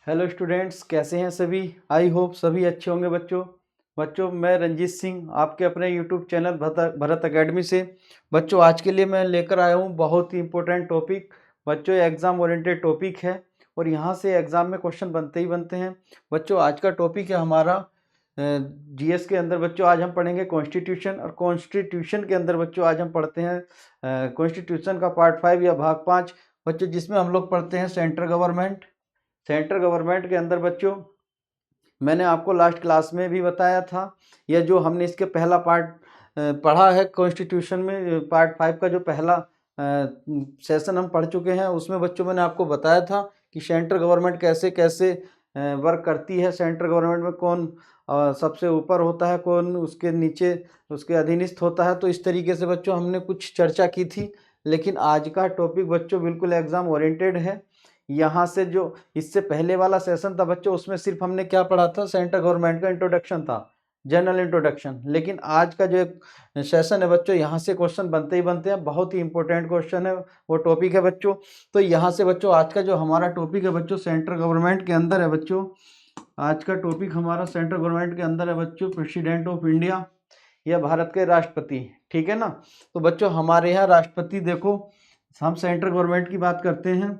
Hello students, कैसे हैं सभी। आई होप सभी अच्छे होंगे। बच्चों मैं रंजीत सिंह आपके अपने यूट्यूब चैनल भरत एकेडमी से। बच्चों आज के लिए मैं लेकर आया हूँ बहुत ही इंपॉर्टेंट टॉपिक। बच्चों ये एग्ज़ाम ओरिएंटेड टॉपिक है और यहाँ से एग्ज़ाम में क्वेश्चन बनते ही बनते हैं। बच्चों आज का टॉपिक है हमारा जीएस के अंदर। बच्चों आज हम पढ़ेंगे कॉन्स्टिट्यूशन, और कॉन्स्टिट्यूशन के अंदर बच्चों आज हम पढ़ते हैं कॉन्स्टिट्यूशन का पार्ट 5 या भाग 5 बच्चों, जिसमें हम लोग पढ़ते हैं सेंट्रल गवर्नमेंट। सेंट्रल गवर्नमेंट के अंदर बच्चों मैंने आपको लास्ट क्लास में भी बताया था, या जो हमने इसके पहला पार्ट पढ़ा है कॉन्स्टिट्यूशन में, पार्ट 5 का जो पहला सेशन हम पढ़ चुके हैं, उसमें बच्चों मैंने आपको बताया था कि सेंट्रल गवर्नमेंट कैसे कैसे वर्क करती है। सेंट्रल गवर्नमेंट में कौन सबसे ऊपर होता है, कौन उसके नीचे उसके अधीनस्थ होता है। तो इस तरीके से बच्चों हमने कुछ चर्चा की थी। लेकिन आज का टॉपिक बच्चों बिल्कुल एग्ज़ाम ओरिएंटेड है। यहाँ से जो इससे पहले वाला सेशन था बच्चों, उसमें सिर्फ हमने क्या पढ़ा था, सेंट्रल गवर्नमेंट का इंट्रोडक्शन था, जनरल इंट्रोडक्शन। लेकिन आज का जो एक सेशन है बच्चों, यहाँ से क्वेश्चन बनते ही बनते हैं। बहुत ही इंपॉर्टेंट क्वेश्चन है, वो टॉपिक है बच्चों। तो यहाँ से बच्चों आज का जो हमारा टॉपिक है बच्चों, सेंट्रल गवर्नमेंट के अंदर है बच्चों। आज का टॉपिक हमारा सेंट्रल गवर्नमेंट के अंदर है बच्चों, प्रेसिडेंट ऑफ इंडिया या भारत के राष्ट्रपति। ठीक है ना। तो बच्चों हमारे यहाँ राष्ट्रपति, देखो हम सेंट्रल गवर्नमेंट की बात करते हैं।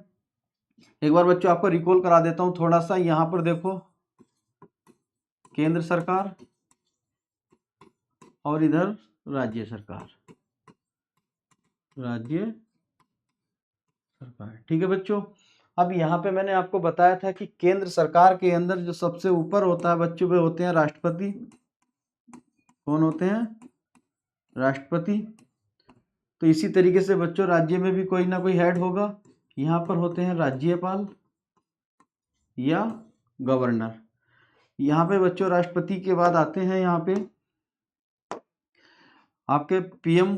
एक बार बच्चों आपको रिकॉल करा देता हूं थोड़ा सा। यहाँ पर देखो केंद्र सरकार और इधर राज्य सरकार, ठीक है बच्चों। अब यहाँ पे मैंने आपको बताया था कि केंद्र सरकार के अंदर जो सबसे ऊपर होता है बच्चों, वे होते हैं राष्ट्रपति। कौन होते हैं? राष्ट्रपति। तो इसी तरीके से बच्चों राज्य में भी कोई ना कोई हेड होगा। यहाँ पर होते हैं राज्यपाल या गवर्नर। यहाँ पे बच्चों राष्ट्रपति के बाद आते हैं यहाँ पे आपके पीएम,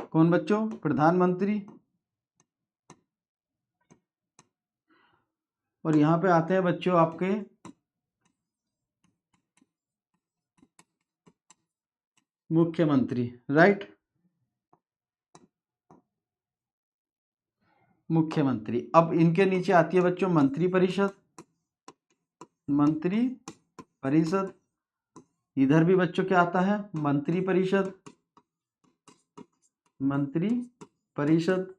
कौन बच्चों? प्रधानमंत्री। और यहाँ पे आते हैं बच्चों आपके मुख्यमंत्री, राइट। मुख्यमंत्री। अब इनके नीचे आती है बच्चों मंत्री परिषद। मंत्री परिषद। इधर भी बच्चों क्या आता है? मंत्री परिषद। मंत्री परिषद।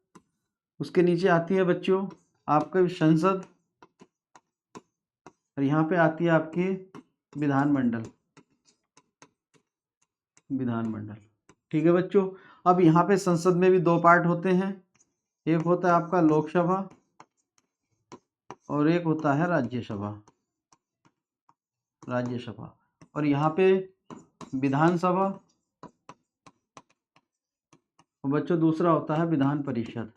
उसके नीचे आती है बच्चों आपके संसद। और यहाँ पे आती है आपकी विधानमंडल। विधानमंडल, ठीक है बच्चों। अब यहाँ पे संसद में भी दो पार्ट होते हैं, एक होता है आपका लोकसभा और एक होता है राज्यसभा। राज्यसभा। और यहाँ पे विधानसभा, और बच्चों दूसरा होता है विधान परिषद।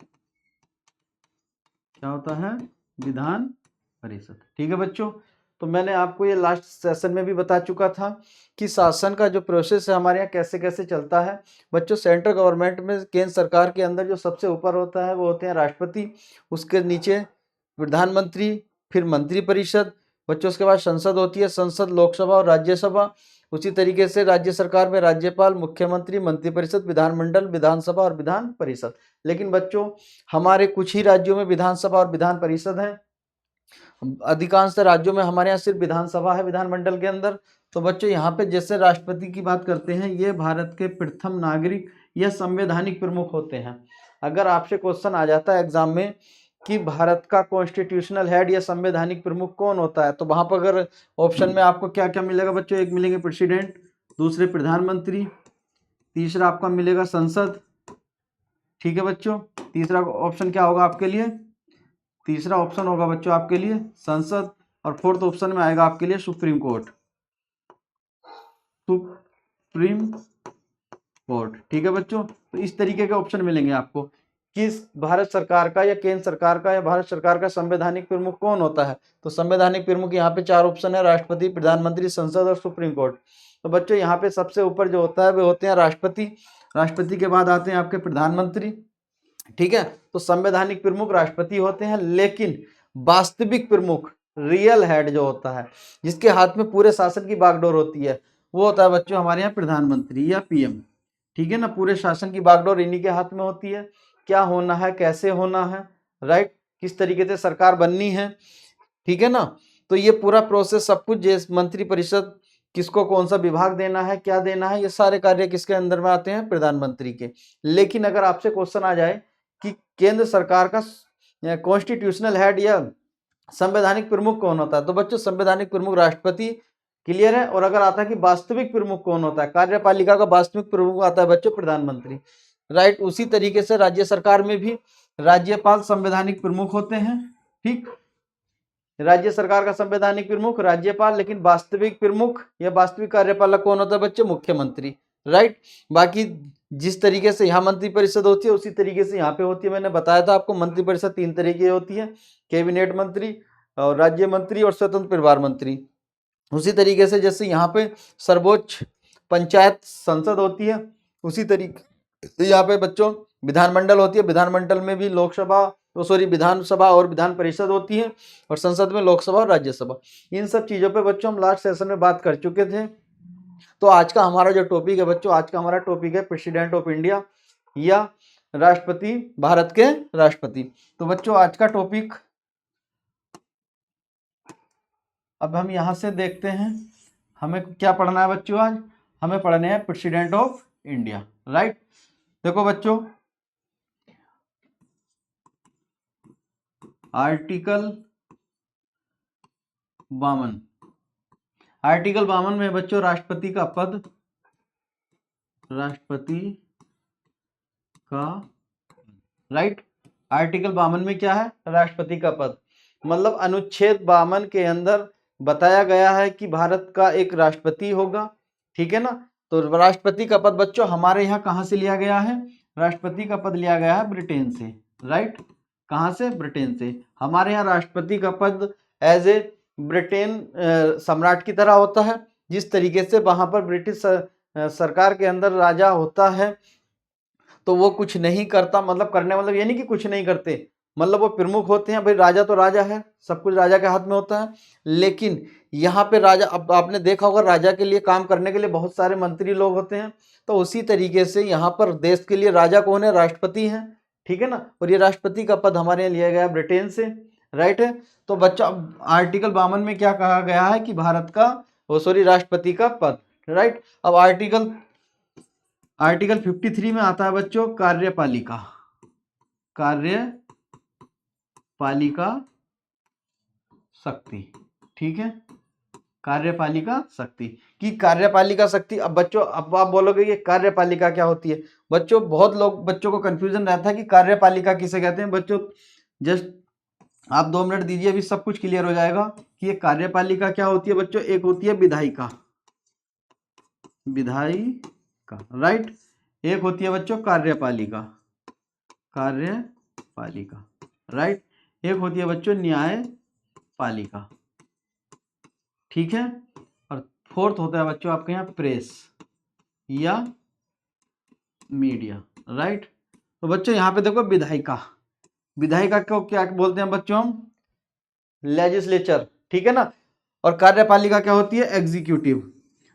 क्या होता है? विधान परिषद, ठीक है बच्चों। तो मैंने आपको ये लास्ट सेशन में भी बता चुका था कि शासन का जो प्रोसेस है हमारे यहाँ कैसे कैसे चलता है बच्चों। सेंट्रल गवर्नमेंट में केंद्र सरकार के अंदर जो सबसे ऊपर होता है वो होते हैं राष्ट्रपति, उसके नीचे प्रधानमंत्री, फिर मंत्री परिषद बच्चों, उसके बाद संसद होती है, संसद, लोकसभा और राज्यसभा। उसी तरीके से राज्य सरकार में राज्यपाल, मुख्यमंत्री, मंत्रिपरिषद, विधानमंडल, विधानसभा और विधान परिषद। लेकिन बच्चों हमारे कुछ ही राज्यों में विधानसभा और विधान परिषद है, अधिकांश राज्यों में हमारे यहाँ सिर्फ विधानसभा है विधानमंडल के अंदर। तो बच्चों यहाँ पे जैसे राष्ट्रपति की बात करते हैं, ये भारत के प्रथम नागरिक या संवैधानिक प्रमुख होते हैं। अगर आपसे क्वेश्चन आ जाता है एग्जाम में कि भारत का कॉन्स्टिट्यूशनल हेड या संवैधानिक प्रमुख कौन होता है, तो वहां पर अगर ऑप्शन में आपको क्या क्या मिलेगा बच्चों? एक मिलेंगे प्रेसिडेंट, दूसरे प्रधानमंत्री, तीसरा आपका मिलेगा संसद। ठीक है बच्चों। तीसरा ऑप्शन क्या होगा आपके लिए? तीसरा ऑप्शन होगा बच्चों आपके लिए संसद, और फोर्थ ऑप्शन में आएगा आपके लिए सुप्रीम कोर्ट। सुप्रीम कोर्ट, ठीक है बच्चों। तो इस तरीके के ऑप्शन मिलेंगे आपको कि भारत सरकार का या केंद्र सरकार का या भारत सरकार का संवैधानिक प्रमुख कौन होता है। तो संवैधानिक प्रमुख यहाँ पे चार ऑप्शन है, राष्ट्रपति, प्रधानमंत्री, संसद और सुप्रीम कोर्ट। तो बच्चों यहाँ पे सबसे ऊपर जो होता है वे होते हैं राष्ट्रपति। राष्ट्रपति के बाद आते हैं आपके प्रधानमंत्री, ठीक है। तो संवैधानिक प्रमुख राष्ट्रपति होते हैं, लेकिन वास्तविक प्रमुख, रियल हेड जो होता है, जिसके हाथ में पूरे शासन की बागडोर होती है, वो होता है बच्चों हमारे यहाँ प्रधानमंत्री या पीएम। ठीक है ना। पूरे शासन की बागडोर इन्हीं के हाथ में होती है। क्या होना है, कैसे होना है, राइट, किस तरीके से सरकार बननी है, ठीक है ना। तो ये पूरा प्रोसेस सब कुछ मंत्री परिषद किसको कौन सा विभाग देना है, क्या देना है, ये सारे कार्य किसके अंदर में आते हैं, प्रधानमंत्री के। लेकिन अगर आपसे क्वेश्चन आ जाए कि केंद्र सरकार का कॉन्स्टिट्यूशनल हेड या संवैधानिक प्रमुख कौन होता है, तो बच्चों संवैधानिक प्रमुख राष्ट्रपति, क्लियर है। और अगर आता है कि वास्तविक प्रमुख कौन होता है, कार्यपालिका का वास्तविक प्रमुख आता है बच्चों प्रधानमंत्री, राइट। उसी तरीके से राज्य सरकार में भी राज्यपाल संवैधानिक प्रमुख होते हैं, ठीक। राज्य सरकार का संवैधानिक प्रमुख राज्यपाल, लेकिन वास्तविक प्रमुख या वास्तविक कार्यपालक कौन होता है बच्चे, मुख्यमंत्री, राइट। बाकी जिस तरीके से यहाँ मंत्री परिषद होती है उसी तरीके से यहाँ पे होती है। मैंने बताया था आपको मंत्री परिषद 3 तरीके की होती है, कैबिनेट मंत्री और राज्य मंत्री और स्वतंत्र प्रभार मंत्री। उसी तरीके से जैसे यहाँ पे सर्वोच्च पंचायत संसद होती है, उसी तरीके यहाँ पे बच्चों विधानमंडल होती है। विधानमंडल में भी विधानसभा और विधान परिषद होती है, और संसद में लोकसभा और राज्यसभा। इन सब चीजों पे बच्चों हम लास्ट सेशन में बात कर चुके थे। तो आज का हमारा जो टॉपिक है बच्चों, आज का हमारा टॉपिक है प्रेसिडेंट ऑफ इंडिया या राष्ट्रपति, भारत के राष्ट्रपति। तो बच्चों आज का टॉपिक अब हम यहां से देखते हैं, हमें क्या पढ़ना है बच्चों। आज हमें पढ़ने हैं प्रेसिडेंट ऑफ इंडिया, राइट। देखो बच्चों, आर्टिकल 52 में बच्चों राष्ट्रपति का पद, राइट। आर्टिकल 52 में क्या है, राष्ट्रपति का पद। मतलब अनुच्छेद 52 के अंदर बताया गया है कि भारत का एक राष्ट्रपति होगा, ठीक है ना। तो राष्ट्रपति का पद बच्चों हमारे यहाँ कहाँ से लिया गया है, राष्ट्रपति का पद लिया गया है ब्रिटेन से, राइट। कहाँ से, ब्रिटेन से। हमारे यहाँ राष्ट्रपति का पद एज ए ब्रिटेन सम्राट की तरह होता है। जिस तरीके से वहां पर ब्रिटिश सरकार के अंदर राजा होता है, तो वो कुछ नहीं करता, मतलब करने मतलब ये नहीं कि कुछ नहीं करते, मतलब वो प्रमुख होते हैं। भाई राजा तो राजा है, सब कुछ राजा के हाथ में होता है। लेकिन यहाँ पे राजा, अब आपने देखा होगा राजा के लिए काम करने के लिए बहुत सारे मंत्री लोग होते हैं। तो उसी तरीके से यहाँ पर देश के लिए राजा कौन है, राष्ट्रपति हैं, ठीक है ना। और ये राष्ट्रपति का पद हमारे यहाँ लिया गया ब्रिटेन से, राइट है। तो बच्चा आर्टिकल 52 में क्या कहा गया है कि भारत का राष्ट्रपति का पद, राइट। अब आर्टिकल 53 में आता है बच्चों कार्यपालिका शक्ति, ठीक है। कार्यपालिका शक्ति की कार्यपालिका शक्ति। अब बच्चों अब आप बोलोगे ये कार्यपालिका क्या होती है। बच्चों बहुत लोग, बच्चों को कंफ्यूजन रहता है कि कार्यपालिका किसे कहते हैं। बच्चों जस्ट आप 2 मिनट दीजिए, अभी सब कुछ क्लियर हो जाएगा कि ये कार्यपालिका क्या होती है बच्चों। एक होती है विधायिका, राइट। एक होती है बच्चों कार्यपालिका, राइट। एक होती है बच्चों न्यायपालिका, ठीक है। और फोर्थ होता है बच्चों आपके यहाँ प्रेस या मीडिया, राइट। तो बच्चों यहाँ पे देखो विधायिका को क्या बोलते हैं बच्चों हम, लेजिस्लेचर, ठीक है ना। और कार्यपालिका क्या होती है, एग्जीक्यूटिव।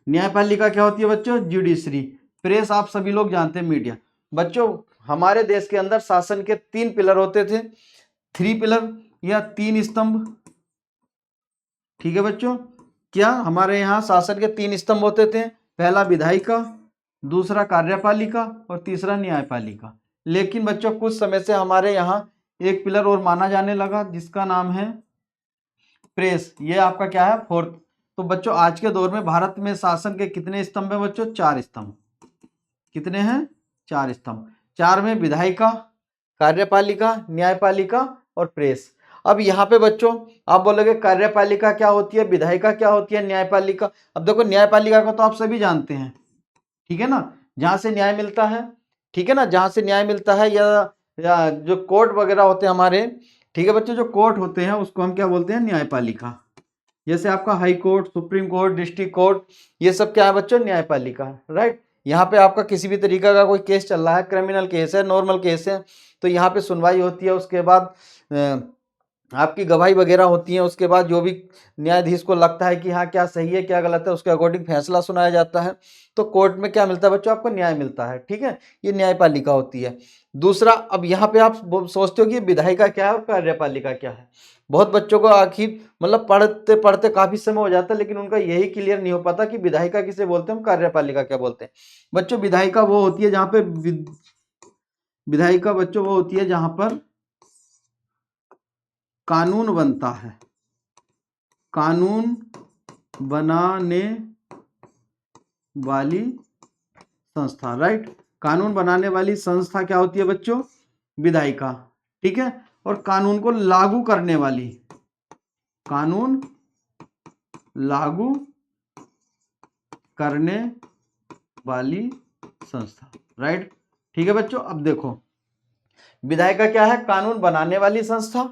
न्यायपालिका क्या होती है बच्चों, जुडिशरी। प्रेस आप सभी लोग जानते हैं, मीडिया। बच्चों हमारे देश के अंदर शासन के 3 पिलर होते थे, 3 पिलर या 3 स्तंभ, ठीक है बच्चों। क्या हमारे यहाँ शासन के 3 स्तंभ होते थे, पहला विधायिका, दूसरा कार्यपालिका और तीसरा न्यायपालिका। लेकिन बच्चों कुछ समय से हमारे यहाँ एक पिलर और माना जाने लगा जिसका नाम है प्रेस। ये आपका क्या है, फोर्थ। तो बच्चों आज के दौर में भारत में शासन के कितने स्तंभ हैं बच्चों, 4 स्तंभ। कितने हैं, 4 स्तंभ। 4 में विधायिका, कार्यपालिका, न्यायपालिका और प्रेस। अब यहाँ पे बच्चों आप बोलोगे कार्यपालिका क्या होती है, विधायिका क्या होती है, न्यायपालिका। अब देखो न्यायपालिका को तो आप सभी जानते हैं, ठीक है ना, जहां से न्याय मिलता है, ठीक है ना, जहां से न्याय मिलता है, या जो कोर्ट वगैरह होते हैं हमारे, ठीक है बच्चों, जो कोर्ट होते हैं उसको हम क्या बोलते हैं, न्यायपालिका। जैसे आपका high court, supreme court, district court, ये सब क्या है बच्चों, न्यायपालिका, राइट। यहाँ पे आपका किसी भी तरीका का कोई केस चल रहा है, क्रिमिनल केस है, नॉर्मल केस है, तो यहाँ पे सुनवाई होती है। उसके बाद आपकी गवाही वगैरह होती है, उसके बाद जो भी न्यायाधीश को लगता है कि हाँ क्या सही है क्या गलत है, उसके अकॉर्डिंग फैसला सुनाया जाता है। तो कोर्ट में क्या मिलता है बच्चों, आपको न्याय मिलता है। ठीक है, ये न्यायपालिका होती है। दूसरा, अब यहाँ पे आप सोचते हो कि विधायिका क्या है और कार्यपालिका क्या है। बहुत बच्चों को आखिर मतलब पढ़ते पढ़ते काफी समय हो जाता है, लेकिन उनका यही क्लियर नहीं हो पाता कि विधायिका किसे बोलते हैं, कार्यपालिका क्या बोलते हैं। बच्चों विधायिका वो होती है जहाँ पे विधायिका बच्चों वो होती है जहां पर कानून बनता है, कानून बनाने वाली संस्था। राइट, कानून बनाने वाली संस्था क्या होती है बच्चों, विधायिका। ठीक है, और कानून को लागू करने वाली, कानून लागू करने वाली संस्था। राइट, ठीक है बच्चों। अब देखो विधायिका क्या है, कानून बनाने वाली संस्था,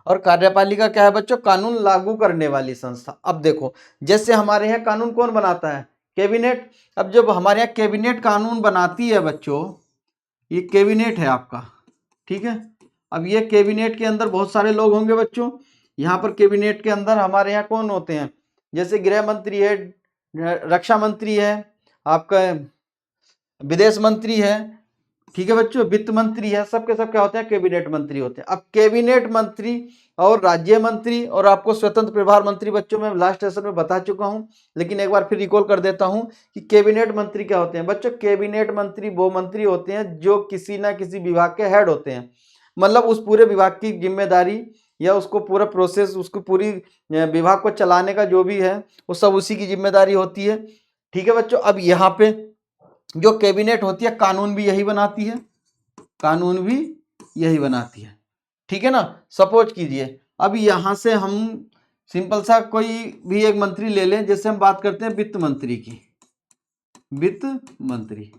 और कार्यपालिका क्या है बच्चों, कानून लागू करने वाली संस्था। अब देखो जैसे हमारे यहाँ कानून कौन बनाता है, कैबिनेट। अब जब हमारे यहाँ कैबिनेट कानून बनाती है बच्चों, ये कैबिनेट है आपका। ठीक है, अब ये कैबिनेट के अंदर बहुत सारे लोग होंगे बच्चों। यहाँ पर कैबिनेट के अंदर हमारे यहाँ कौन होते हैं, जैसे गृह मंत्री है, रक्षा मंत्री है, आपका विदेश मंत्री है। ठीक है बच्चों, वित्त मंत्री है, सबके सब क्या होते हैं, कैबिनेट मंत्री होते हैं। अब कैबिनेट मंत्री और राज्य मंत्री और आपको स्वतंत्र प्रभार मंत्री बच्चों मैं लास्ट सेशन में बता चुका हूं, लेकिन एक बार फिर रिकॉल कर देता हूं कि कैबिनेट मंत्री क्या होते हैं बच्चों। कैबिनेट मंत्री वो मंत्री होते हैं जो किसी ना किसी विभाग के हेड होते हैं, मतलब उस पूरे विभाग की जिम्मेदारी या उसको पूरा प्रोसेस, उसको पूरी विभाग को चलाने का जो भी है वो सब उसी की जिम्मेदारी होती है। ठीक है बच्चों, अब यहाँ पे जो कैबिनेट होती है कानून भी यही बनाती है, कानून भी यही बनाती है। ठीक है ना, सपोज कीजिए अब यहां से हम सिंपल सा कोई भी एक मंत्री ले लें, जैसे हम बात करते हैं वित्त मंत्री की, वित्त मंत्री।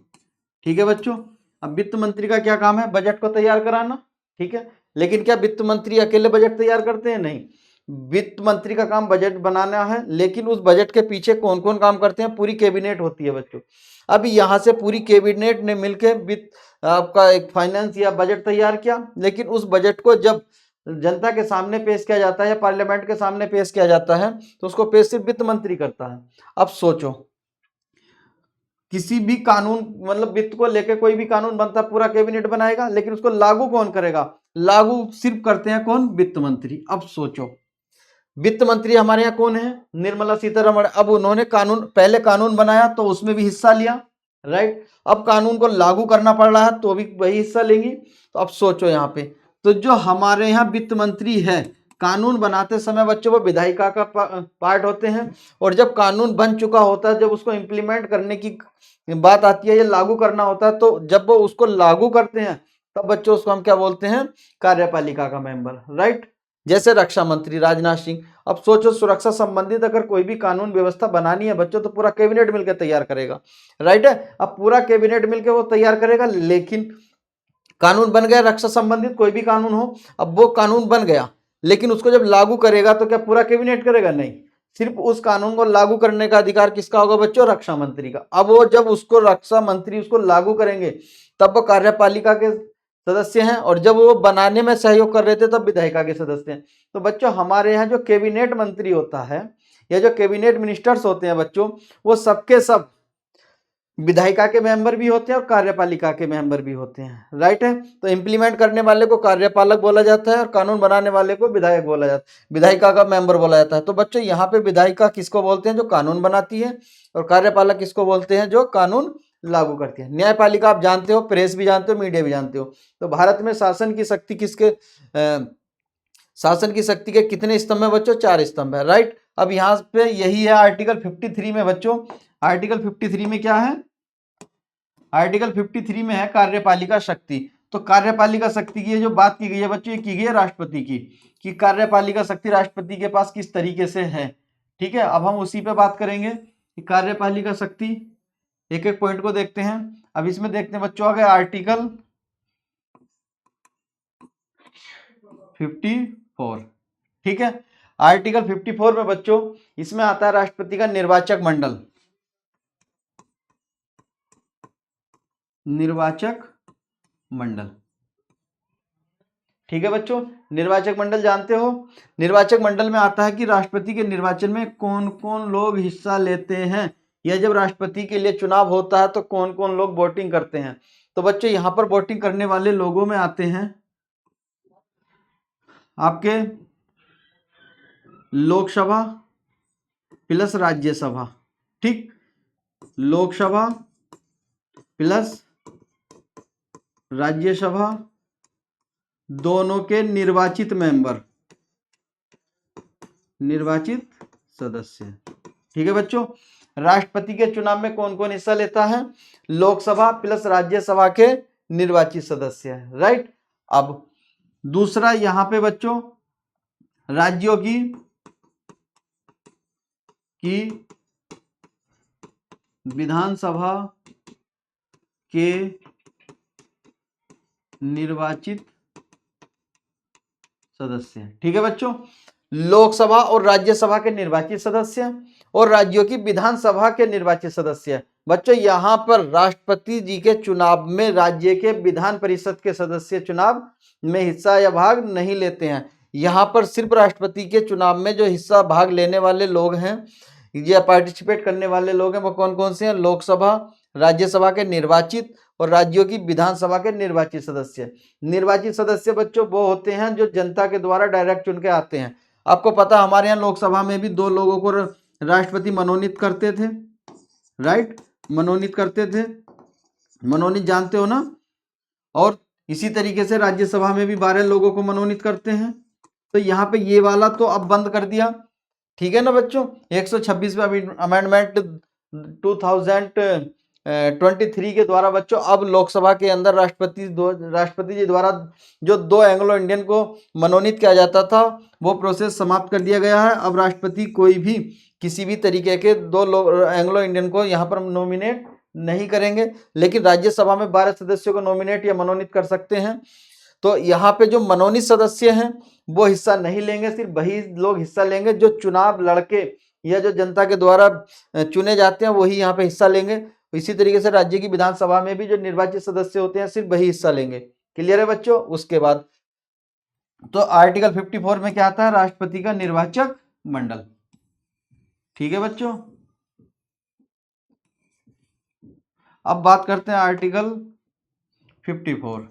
ठीक है बच्चों, अब वित्त मंत्री का क्या काम है, बजट को तैयार कराना। ठीक है, लेकिन क्या वित्त मंत्री अकेले बजट तैयार करते हैं, नहीं। वित्त मंत्री का काम बजट बनाना है, लेकिन उस बजट के पीछे कौन कौन काम करते हैं, पूरी कैबिनेट होती है बच्चों। अब यहां से पूरी कैबिनेट ने मिलकर वित्त आपका एक फाइनेंस या बजट तैयार किया, लेकिन उस बजट को जब जनता के सामने पेश किया जाता है या पार्लियामेंट के सामने पेश किया जाता है तो उसको पेश सिर्फ वित्त मंत्री करता है। अब सोचो किसी भी कानून मतलब वित्त को लेकर कोई भी कानून बनता पूरा कैबिनेट बनाएगा, लेकिन उसको लागू कौन करेगा, लागू सिर्फ करते हैं कौन, वित्त मंत्री। अब सोचो वित्त मंत्री हमारे यहाँ कौन है, निर्मला सीतारमण। अब उन्होंने कानून पहले कानून बनाया तो उसमें भी हिस्सा लिया, राइट। अब कानून को लागू करना पड़ रहा है तो भी वही हिस्सा लेंगी। तो अब सोचो यहाँ पे तो जो हमारे यहाँ वित्त मंत्री है कानून बनाते समय बच्चों वो विधायिका का पार्ट होते हैं, और जब कानून बन चुका होता है जब उसको इम्प्लीमेंट करने की बात आती है या लागू करना होता है, तो जब वो उसको लागू करते हैं तब बच्चों उसको हम क्या बोलते हैं, कार्यपालिका का मेंबर। राइट, जैसे रक्षा मंत्री राजनाथ सिंह। अब सोचो सुरक्षा संबंधित अगर कोई भी कानून व्यवस्था बनानी है बच्चों तो पूरा कैबिनेट मिलकर तैयार करेगा, राइट है। अब पूरा कैबिनेट मिलकर वो तैयार करेगा, लेकिन कानून बन गया रक्षा संबंधित कोई भी कानून हो, अब वो कानून बन गया लेकिन उसको जब लागू करेगा तो क्या पूरा कैबिनेट करेगा, नहीं। सिर्फ उस कानून को लागू करने का अधिकार किसका होगा बच्चों, रक्षा मंत्री का। अब वो जब उसको रक्षा मंत्री उसको लागू करेंगे तब वो कार्यपालिका के सदस्य हैं, और जब वो बनाने में सहयोग कर रहे थे तब विधायिका के सदस्य हैं। तो बच्चों हमारे यहाँ जो कैबिनेट मंत्री होता है या जो कैबिनेट मिनिस्टर्स होते हैं बच्चों, वो सबके सब विधायिका के मेंबर भी होते हैं और कार्यपालिका के मेंबर भी होते हैं, राइट है। तो इंप्लीमेंट करने वाले को कार्यपालक बोला जाता है और कानून बनाने वाले को विधायक बोला जाता है, विधायिका का मेंबर बोला जाता है। तो बच्चों यहाँ पे विधायिका किसको बोलते हैं, जो कानून बनाती है, और कार्यपालक किसको बोलते हैं, जो कानून लागू करती है। न्यायपालिका आप जानते हो, प्रेस भी जानते हो, मीडिया भी जानते हो। तो भारत में शासन की शक्ति किसके शासन की शक्ति के कितने स्तंभ है बच्चों, 4 स्तंभ है, राइट। अब यहाँ पे यही है आर्टिकल 53 में बच्चों। आर्टिकल 53 में क्या है, आर्टिकल 53 में है कार्यपालिका शक्ति। तो कार्यपालिका शक्ति की जो बात की गई है बच्चों, ये की गई है राष्ट्रपति की, कि कार्यपालिका शक्ति राष्ट्रपति के पास किस तरीके से है। ठीक है, अब हम उसी पे बात करेंगे कि कार्यपालिका शक्ति, एक एक पॉइंट को देखते हैं। अब इसमें देखते हैं बच्चों, आ गया आर्टिकल 54। ठीक है, आर्टिकल 54 में बच्चों इसमें आता है राष्ट्रपति का निर्वाचक मंडल, निर्वाचक मंडल। ठीक है बच्चों, निर्वाचक मंडल जानते हो। निर्वाचक मंडल में आता है कि राष्ट्रपति के निर्वाचन में कौन कौन लोग हिस्सा लेते हैं, या जब राष्ट्रपति के लिए चुनाव होता है तो कौन कौन लोग वोटिंग करते हैं। तो बच्चों यहाँ पर वोटिंग करने वाले लोगों में आते हैं आपके लोकसभा प्लस राज्यसभा, ठीक, लोकसभा प्लस राज्यसभा दोनों के निर्वाचित मेंबर, निर्वाचित सदस्य। ठीक है बच्चों, राष्ट्रपति के चुनाव में कौन कौन हिस्सा लेता है, लोकसभा प्लस राज्यसभा के निर्वाचित सदस्य, राइट। अब दूसरा यहां पे बच्चों राज्यों की विधानसभा के निर्वाचित सदस्य। ठीक है बच्चों, लोकसभा और राज्यसभा के निर्वाचित सदस्य और राज्यों की विधानसभा के निर्वाचित सदस्य। बच्चों यहां पर राष्ट्रपति जी के चुनाव में राज्य के विधान परिषद के सदस्य चुनाव में हिस्सा या भाग नहीं लेते हैं। यहां पर सिर्फ राष्ट्रपति के चुनाव में जो हिस्सा भाग लेने वाले लोग हैं या पार्टिसिपेट करने वाले लोग हैं वो कौन कौन से हैं, लोकसभा राज्यसभा के निर्वाचित और राज्यों की विधानसभा के निर्वाचित सदस्य। निर्वाचित सदस्य बच्चों वो होते हैं जो जनता के द्वारा डायरेक्ट चुन के आते हैं। आपको पता हमारे यहाँ लोकसभा में भी 2 लोगों को राष्ट्रपति मनोनीत करते थे, राइट, मनोनीत करते थे, मनोनीत जानते हो ना। और इसी तरीके से राज्यसभा में भी 12 लोगों को मनोनीत करते हैं। तो यहाँ पे ये वाला तो अब बंद कर दिया, ठीक है ना बच्चों। 126वां अमेंडमेंट 2023 के द्वारा बच्चों अब लोकसभा के अंदर राष्ट्रपति जी द्वारा जो 2 एंग्लो इंडियन को मनोनीत किया जाता था वो प्रोसेस समाप्त कर दिया गया है। अब राष्ट्रपति कोई भी किसी भी तरीके के 2 एंग्लो इंडियन को यहाँ पर नॉमिनेट नहीं करेंगे, लेकिन राज्यसभा में 12 सदस्यों को नॉमिनेट या मनोनीत कर सकते हैं। तो यहाँ पे जो मनोनीत सदस्य हैं वो हिस्सा नहीं लेंगे, सिर्फ वही लोग हिस्सा लेंगे जो चुनाव लड़के या जो जनता के द्वारा चुने जाते हैं वही यहाँ पे हिस्सा लेंगे। इसी तरीके से राज्य की विधानसभा में भी जो निर्वाचित सदस्य होते हैं सिर्फ वही हिस्सा लेंगे। क्लियर है बच्चों। उसके बाद तो आर्टिकल 54 में क्या आता है, राष्ट्रपति का निर्वाचक मंडल। ठीक है बच्चों, अब बात करते हैं आर्टिकल 55।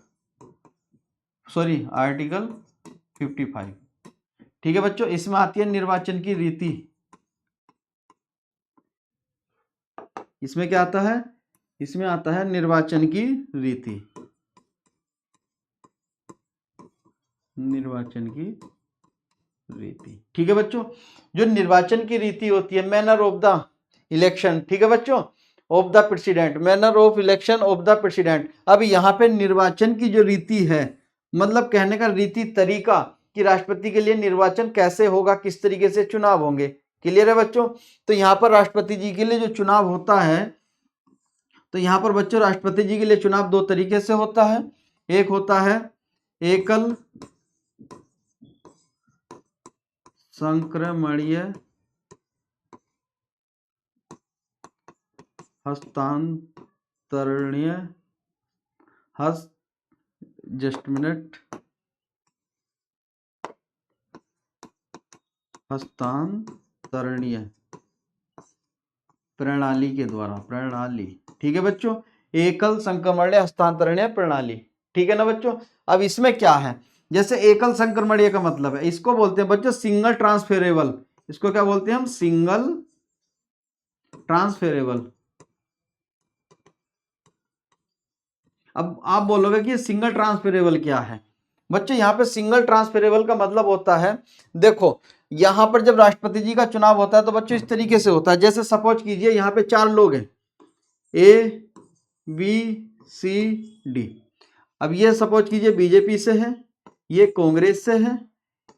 ठीक है बच्चों, इसमें आती है निर्वाचन की रीति। इसमें क्या आता है, इसमें आता है निर्वाचन की रीति, निर्वाचन की रीति। ठीक है बच्चों, जो निर्वाचन की रीति होती है, मैनर ऑफ द इलेक्शन, ठीक है बच्चों, of the president, manner of election of the president. अब यहाँ पे निर्वाचन की जो रीति है, मतलब कहने का रीति तरीका कि राष्ट्रपति के लिए निर्वाचन कैसे होगा, किस तरीके से चुनाव होंगे। क्लियर है बच्चों। तो यहाँ पर राष्ट्रपति जी के लिए जो चुनाव होता है, तो यहाँ पर बच्चों राष्ट्रपति जी के लिए चुनाव 2 तरीके से होता है। एक होता है एकल संक्रमणीय हस्तांतरणीय हस्तांतरणीय प्रणाली के द्वारा, प्रणाली। ठीक है बच्चों, एकल संक्रमणीय हस्तांतरणीय प्रणाली। ठीक है ना बच्चों। अब इसमें क्या है, जैसे एकल संक्रमणीय का मतलब है, इसको बोलते हैं बच्चों सिंगल ट्रांसफेरेबल। इसको क्या बोलते हैं हम, सिंगल ट्रांसफेरेबल। अब आप बोलोगे कि सिंगल ट्रांसफेरेबल क्या है। बच्चों यहाँ पे सिंगल ट्रांसफेरेबल का मतलब होता है, देखो यहां पर जब राष्ट्रपति जी का चुनाव होता है तो बच्चों इस तरीके से होता है, जैसे सपोज कीजिए यहाँ पे 4 लोग हैं, A B C D। अब ये सपोज कीजिए बीजेपी से है, ये कांग्रेस से है,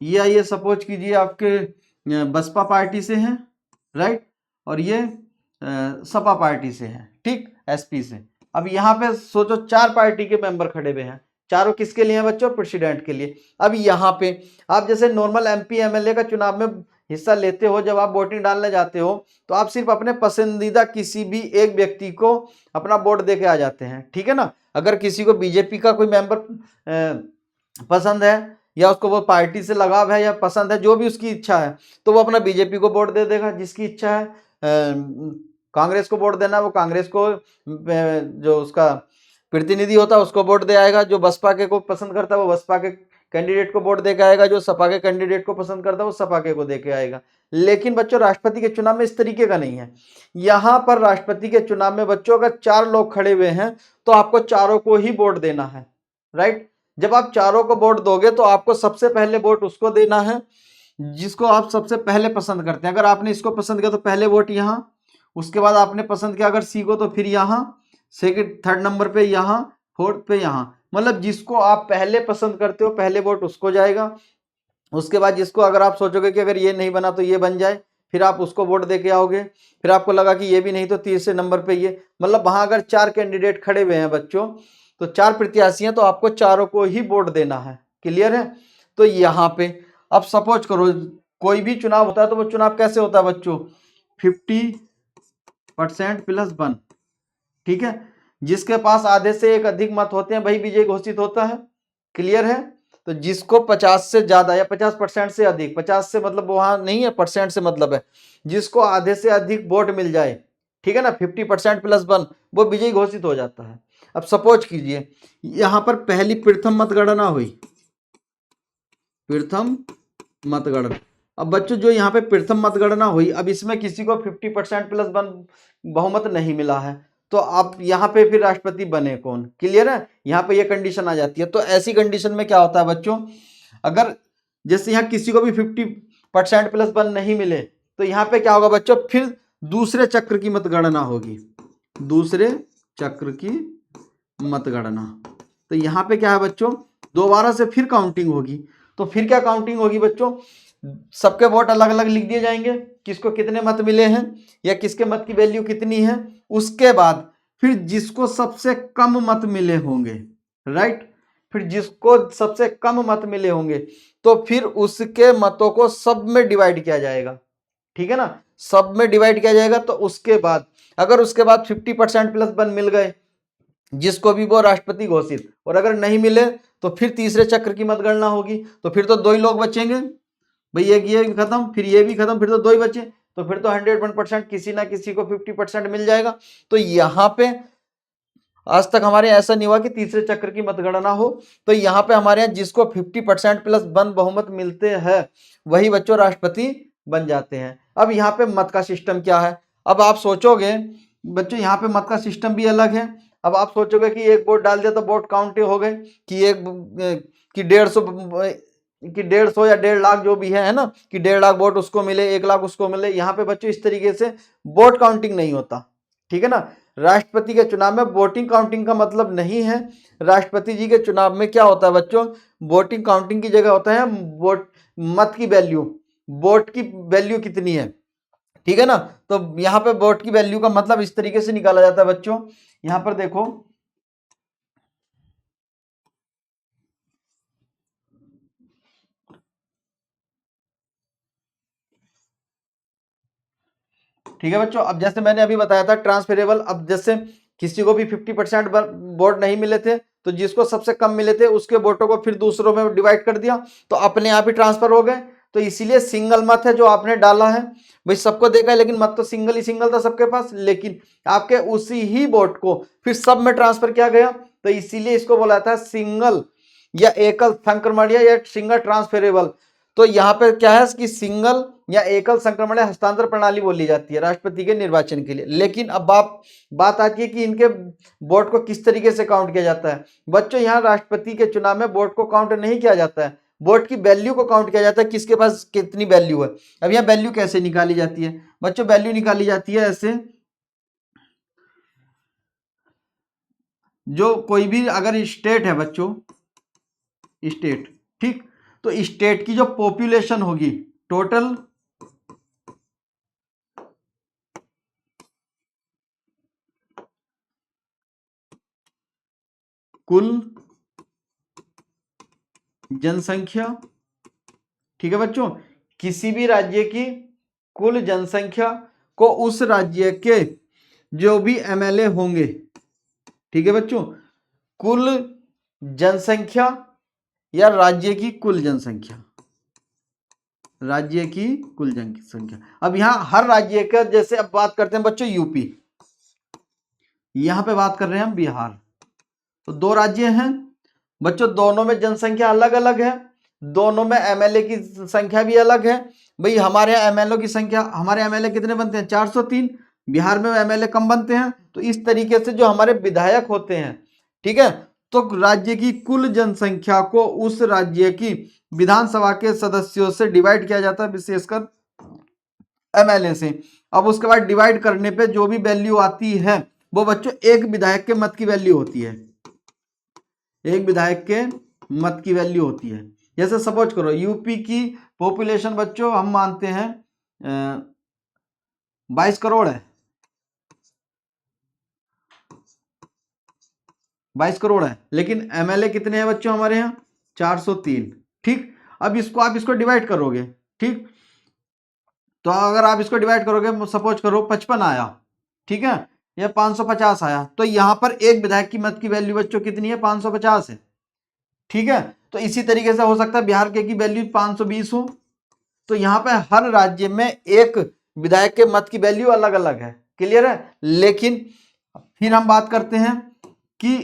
या ये सपोज कीजिए आपके बसपा पार्टी से है, राइट, और ये सपा पार्टी से है, ठीक, SP से। अब यहाँ पे सोचो 4 पार्टी के मेंबर खड़े हुए हैं, चारों किसके लिए हैं बच्चों, प्रेसिडेंट के लिए। अब यहाँ पे आप जैसे नॉर्मल MP MLA का चुनाव में हिस्सा लेते हो, जब आप वोटिंग डालने जाते हो तो आप सिर्फ अपने पसंदीदा किसी भी एक व्यक्ति को अपना वोट दे के आ जाते हैं, ठीक है ना। अगर किसी को बीजेपी का कोई मेंबर पसंद है या उसको वो पार्टी से लगाव है या पसंद है, जो भी उसकी इच्छा है, तो वो अपना बीजेपी को वोट दे देगा। जिसकी इच्छा है कांग्रेस को वोट देना, वो कांग्रेस को जो उसका प्रतिनिधि होता है उसको वोट दे आएगा। जो बसपा के को पसंद करता है वो बसपा के कैंडिडेट को वोट दे के आएगा। जो सपा के कैंडिडेट को पसंद करता है वो सपा के को दे के आएगा। लेकिन बच्चों राष्ट्रपति के चुनाव में इस तरीके का नहीं है। यहां पर राष्ट्रपति के चुनाव में बच्चों अगर 4 लोग खड़े हुए हैं तो आपको चारों को ही वोट देना है, राइट। जब आप चारों को वोट दोगे तो आपको सबसे पहले वोट उसको देना है जिसको आप सबसे पहले पसंद करते हैं। अगर आपने इसको पसंद किया तो पहले वोट यहाँ, उसके बाद आपने पसंद किया अगर सी को तो फिर यहाँ, सेकंड थर्ड नंबर पे यहाँ, फोर्थ पे यहाँ। मतलब जिसको आप पहले पसंद करते हो पहले वोट उसको जाएगा। उसके बाद जिसको अगर आप सोचोगे कि अगर ये नहीं बना तो ये बन जाए, फिर आप उसको वोट दे के आओगे। फिर आपको लगा कि ये भी नहीं तो तीसरे नंबर पे ये, मतलब वहां अगर 4 कैंडिडेट खड़े हुए हैं बच्चों, तो 4 प्रत्याशी हैं तो आपको चारों को ही वोट देना है। क्लियर है। तो यहाँ पे अब सपोज करो कोई भी चुनाव होता है तो वो चुनाव कैसे होता है बच्चों, 50% प्लस 1, ठीक है। जिसके पास आधे से एक अधिक मत होते हैं वही विजय घोषित होता है। क्लियर है। तो जिसको 50 से ज्यादा या 50% से अधिक, 50 से मतलब वहां नहीं है, परसेंट से मतलब है जिसको आधे से अधिक वोट मिल जाए, ठीक है ना, 50% प्लस 1, वो विजयी घोषित हो जाता है। अब सपोज कीजिए यहां पर पहली प्रथम मतगणना हुई, प्रथम मतगणना। अब बच्चों जो यहाँ पे प्रथम मतगणना हुई, अब इसमें किसी को 50% प्लस 1 बहुमत नहीं मिला है, तो अब यहाँ पे फिर राष्ट्रपति बने कौन। क्लियर है। यहाँ पे ये कंडीशन आ जाती है। तो ऐसी कंडीशन में क्या होता है बच्चों, अगर जैसे यहाँ किसी को भी 50% प्लस 1 नहीं मिले तो यहाँ पे क्या होगा बच्चों, फिर दूसरे चक्र की मतगणना होगी, दूसरे चक्र की मतगणना। तो यहाँ पे क्या है बच्चों, दोबारा से फिर काउंटिंग होगी। तो फिर क्या काउंटिंग होगी बच्चों, सबके वोट अलग अलग लिख दिए जाएंगे, किसको कितने मत मिले हैं या किसके मत की वैल्यू कितनी है। उसके बाद फिर जिसको सबसे कम मत मिले होंगे, राइट, फिर जिसको सबसे कम मत मिले होंगे तो फिर उसके मतों को सब में डिवाइड किया जाएगा, ठीक है ना, सब में डिवाइड किया जाएगा। तो उसके बाद अगर उसके बाद 50% प्लस 1 मिल गए जिसको भी, वो राष्ट्रपति घोषित। और अगर नहीं मिले तो फिर तीसरे चक्र की मतगणना होगी। तो फिर तो 2 ही लोग बचेंगे भाई, एक ये भी खत्म फिर ये भी खत्म, फिर तो 2 ही बचे। तो फिर तो 101% किसी ना किसी को 50% मिल जाएगा। तो यहां पे आज तक हमारे ऐसा नहीं हुआ कि तीसरे चक्र की मतगणना हो। तो यहाँ पे हमारे यहाँ जिसको 50% प्लस 1 बहुमत मिलते हैं वही बच्चों राष्ट्रपति बन जाते हैं। अब यहाँ पे मत का सिस्टम क्या है, अब आप सोचोगे बच्चों यहाँ पे मत का सिस्टम भी अलग है। अब आप सोचोगे कि एक वोट डाल दिया तो वोट काउंट हो गए कि एक कि 150 या 1.5 लाख जो भी है ना, कि 1.5 लाख वोट उसको मिले, 1 लाख उसको मिले। यहाँ पे बच्चों इस तरीके से वोट काउंटिंग नहीं होता, ठीक है ना। राष्ट्रपति के चुनाव में वोटिंग काउंटिंग का मतलब नहीं है। राष्ट्रपति जी के चुनाव में क्या होता है बच्चों, वोटिंग काउंटिंग की जगह होता है वोट मत की वैल्यू, वोट की वैल्यू कितनी है, ठीक है ना। तो यहाँ पे वोट की वैल्यू का मतलब इस तरीके से निकाला जाता है बच्चों। यहाँ पर देखो ठीक है बच्चों। अब जैसे मैंने अभी बताया था ट्रांसफरेबल, अब जैसे किसी को भी 50% वोट नहीं मिले थे तो जिसको सबसे कम मिले थे उसके वोटों को फिर दूसरों में डिवाइड कर दिया तो अपने आप ही ट्रांसफर हो गए। तो इसीलिए सिंगल मत है जो आपने डाला है, भाई सबको देखा है लेकिन मत तो सिंगल ही सिंगल था सबके पास, लेकिन आपके उसी ही वोट को फिर सब में ट्रांसफर किया गया। तो इसीलिए इसको बोला जाता है सिंगल या एकल संक्रमण या सिंगल ट्रांसफरेबल। तो यहाँ पे क्या है कि सिंगल या एकल संक्रमण हस्तांतर प्रणाली बोली जाती है राष्ट्रपति के निर्वाचन के लिए। लेकिन अब बात आती है कि इनके वोट को किस तरीके से काउंट किया जाता है। बच्चों यहाँ राष्ट्रपति के चुनाव में वोट को काउंट नहीं किया जाता है, वोट की वैल्यू को काउंट किया जाता है, किसके पास कितनी वैल्यू है। अब यहाँ वैल्यू कैसे निकाली जाती है बच्चों, वैल्यू निकाली जाती है ऐसे, जो कोई भी अगर स्टेट है बच्चों, स्टेट, ठीक, तो स्टेट की जो पॉपुलेशन होगी टोटल कुल जनसंख्या, ठीक है बच्चों, किसी भी राज्य की कुल जनसंख्या को उस राज्य के जो भी एमएलए होंगे, ठीक है बच्चों, कुल जनसंख्या या राज्य की कुल जनसंख्या, राज्य की कुल जनसंख्या। अब यहाँ हर राज्य का, जैसे अब बात करते हैं बच्चों यूपी, यहाँ पे बात कर रहे हैं हम बिहार, तो दो राज्य हैं बच्चों, दोनों में जनसंख्या अलग अलग है, दोनों में एमएलए की संख्या भी अलग है। भाई हमारे यहाँ एमएलए की संख्या, हमारे एमएलए कितने बनते हैं 403, बिहार में एमएलए कम बनते हैं। तो इस तरीके से जो हमारे विधायक होते हैं, ठीक है, तो राज्य की कुल जनसंख्या को उस राज्य की विधानसभा के सदस्यों से डिवाइड किया जाता है, विशेषकर एमएलए से। अब उसके बाद डिवाइड करने पे जो भी वैल्यू आती है वो बच्चों एक विधायक के मत की वैल्यू होती है, एक विधायक के मत की वैल्यू होती है। जैसे सपोज करो यूपी की पॉपुलेशन बच्चों हम मानते हैं 22 करोड़ है, 22 करोड़ है, लेकिन एमएलए कितने हैं बच्चों हमारे यहाँ 403। ठीक, अब इसको आप इसको डिवाइड करोगे, ठीक, तो अगर आप इसको डिवाइड करोगे, सपोज करो 55 आया, ठीक है, या 550 आया, तो यहां पर एक विधायक की मत की वैल्यू बच्चों कितनी है 550 है, ठीक है। तो इसी तरीके से हो सकता है बिहार के की वैल्यू 520 हो। तो यहाँ पे हर राज्य में एक विधायक के मत की वैल्यू अलग अलग है, क्लियर है। लेकिन फिर हम बात करते हैं कि